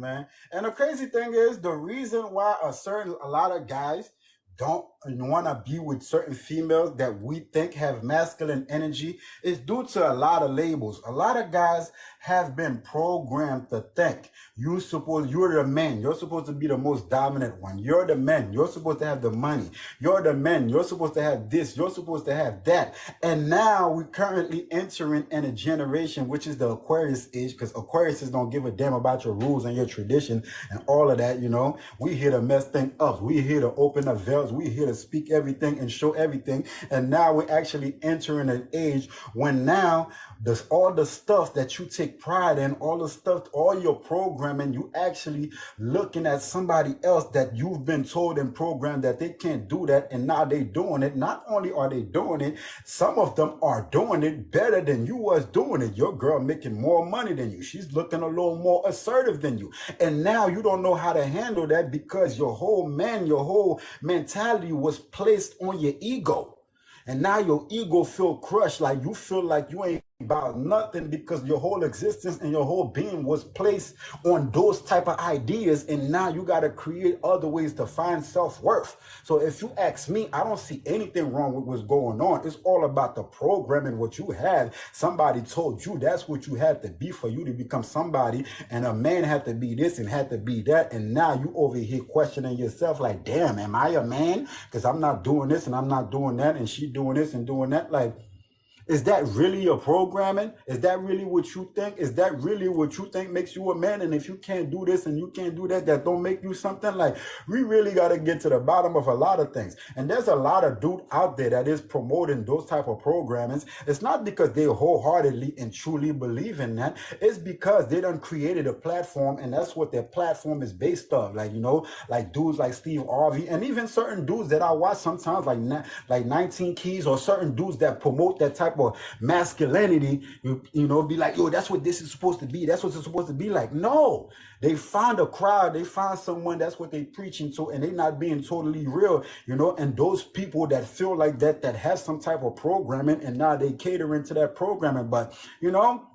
man. And the crazy thing is, the reason why a lot of guys don't want to be with certain females that we think have masculine energy is due to a lot of labels. A lot of guys have been programmed to think you're the man. You're supposed to be the most dominant one. You're the man. You're supposed to have the money. You're the man. You're supposed to have this. You're supposed to have that. And now we're currently entering in a generation, which is the Aquarius age, because Aquariuses don't give a damn about your rules and your tradition and all of that, you know. We here to mess things up. We here to open the veils. We here to speak everything and show everything. And now we're actually entering an age when now all the stuff that you take pride in, all the stuff, all your programming, you actually looking at somebody else that you've been told and programmed that they can't do that, and now they doing it. Not only are they doing it, some of them are doing it better than you was doing it. Your girl making more money than you. She's looking a little more assertive than you. And now you don't know how to handle that because your whole mentality was placed on your ego. And now your ego feel crushed, like you feel like you ain't about nothing because your whole existence and your whole being was placed on those type of ideas, and now you got to create other ways to find self-worth. So if you ask me, I don't see anything wrong with what's going on. It's all about the programming, what you have. Somebody told you that's what you had to be for you to become somebody, and a man had to be this and had to be that, and now you over here questioning yourself like, damn, am I a man? Because I'm not doing this and I'm not doing that, and she doing this and doing that. Like, is that really your programming? Is that really what you think? Is that really what you think makes you a man? And if you can't do this and you can't do that, that don't make you something? Like, we really got to get to the bottom of a lot of things. And there's a lot of dude out there that is promoting those type of programmings. It's not because they wholeheartedly and truly believe in that. It's because they done created a platform, and that's what their platform is based on. Like, you know, like dudes like Steve Harvey, and even certain dudes that I watch sometimes, like 19 Keys, or certain dudes that promote that type of masculinity, you know, be like, yo, that's what this is supposed to be. That's what it's supposed to be like. No, they find a crowd. They find someone that's what they preaching to, and they not being totally real, you know. And those people that feel like that have some type of programming, and now they catering to that programming. But, you know,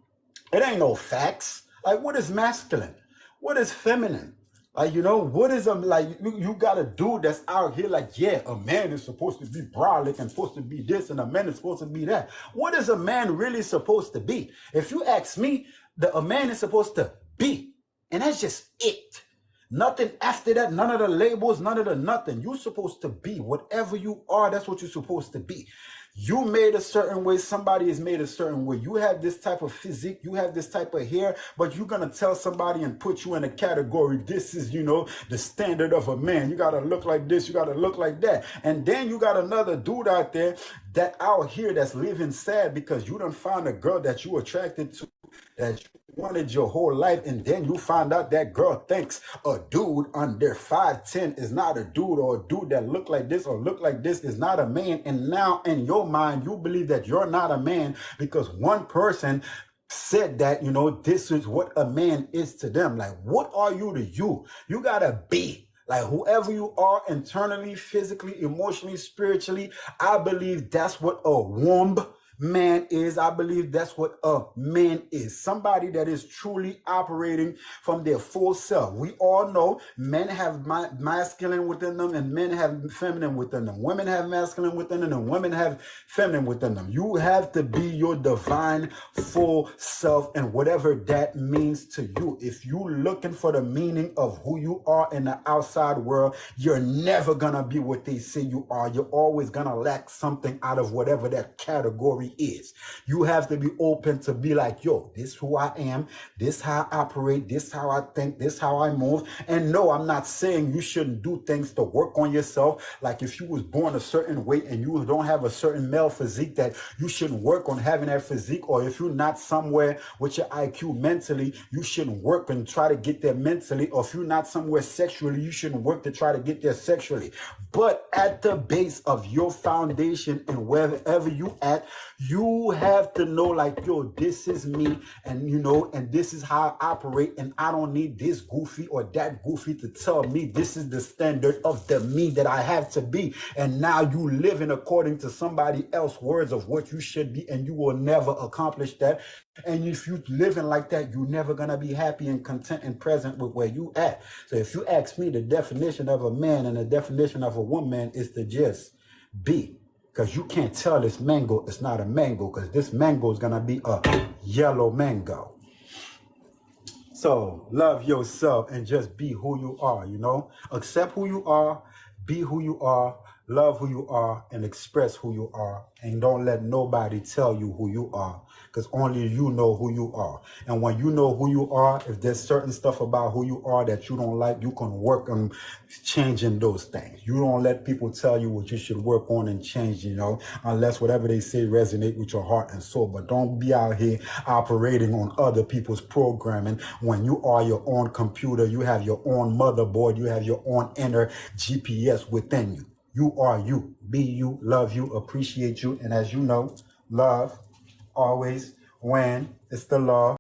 it ain't no facts. Like, what is masculine? What is feminine? Like, you know, what is you got a dude that's out here like, yeah, a man is supposed to be brolic and supposed to be this, and a man is supposed to be that. What is a man really supposed to be? If you ask me, a man is supposed to be, and that's just it. Nothing after that, none of the labels, none of the nothing. You're supposed to be whatever you are. That's what you're supposed to be. You made a certain way, somebody is made a certain way. You have this type of physique, you have this type of hair, but you're going to tell somebody and put you in a category. This is, you know, the standard of a man. You got to look like this, you got to look like that. And then you got another dude out there that out here that's living sad because you done found a girl that you attracted to, that you wanted your whole life, and then you find out that girl thinks a dude under 5'10" is not a dude, or a dude that look like this or look like this is not a man. And now in your mind, you believe that you're not a man because one person said that, you know, this is what a man is to them. Like, what are you to you? You gotta be like whoever you are internally, physically, emotionally, spiritually. I believe that's what a womb man is. I believe that's what a man is. Somebody that is truly operating from their full self. We all know men have masculine within them and men have feminine within them. Women have masculine within them and women have feminine within them. You have to be your divine full self, and whatever that means to you. If you're looking for the meaning of who you are in the outside world, you're never gonna be what they say you are. You're always gonna lack something out of whatever that category is. You have to be open to be like, yo, this is who I am, this how I operate, this how I think, this how I move. And no, I'm not saying you shouldn't do things to work on yourself. Like if you was born a certain way and you don't have a certain male physique, that you shouldn't work on having that physique. Or if you're not somewhere with your IQ mentally, you shouldn't work and try to get there mentally. Or if you're not somewhere sexually, you shouldn't work to try to get there sexually. But at the base of your foundation and wherever you at, You have to know, like, yo, this is me, and you know, and this is how I operate, and I don't need this goofy or that goofy to tell me this is the standard of the me that I have to be. And now you living according to somebody else's words of what you should be, and you will never accomplish that. And if you living like that, you're never gonna be happy and content and present with where you at. So if you ask me, the definition of a man and the definition of a woman is to just be. Because you can't tell this mango it's not a mango, because this mango is going to be a yellow mango. So love yourself and just be who you are, you know? Accept who you are, be who you are, love who you are, and express who you are. And don't let nobody tell you who you are, because only you know who you are. And when you know who you are, if there's certain stuff about who you are that you don't like, you can work on changing those things. You don't let people tell you what you should work on and change, you know, unless whatever they say resonate with your heart and soul. But don't be out here operating on other people's programming when you are your own computer, you have your own motherboard, you have your own inner GPS within you. You are you. Be you, love you, appreciate you. And as you know, love always win. It's the law.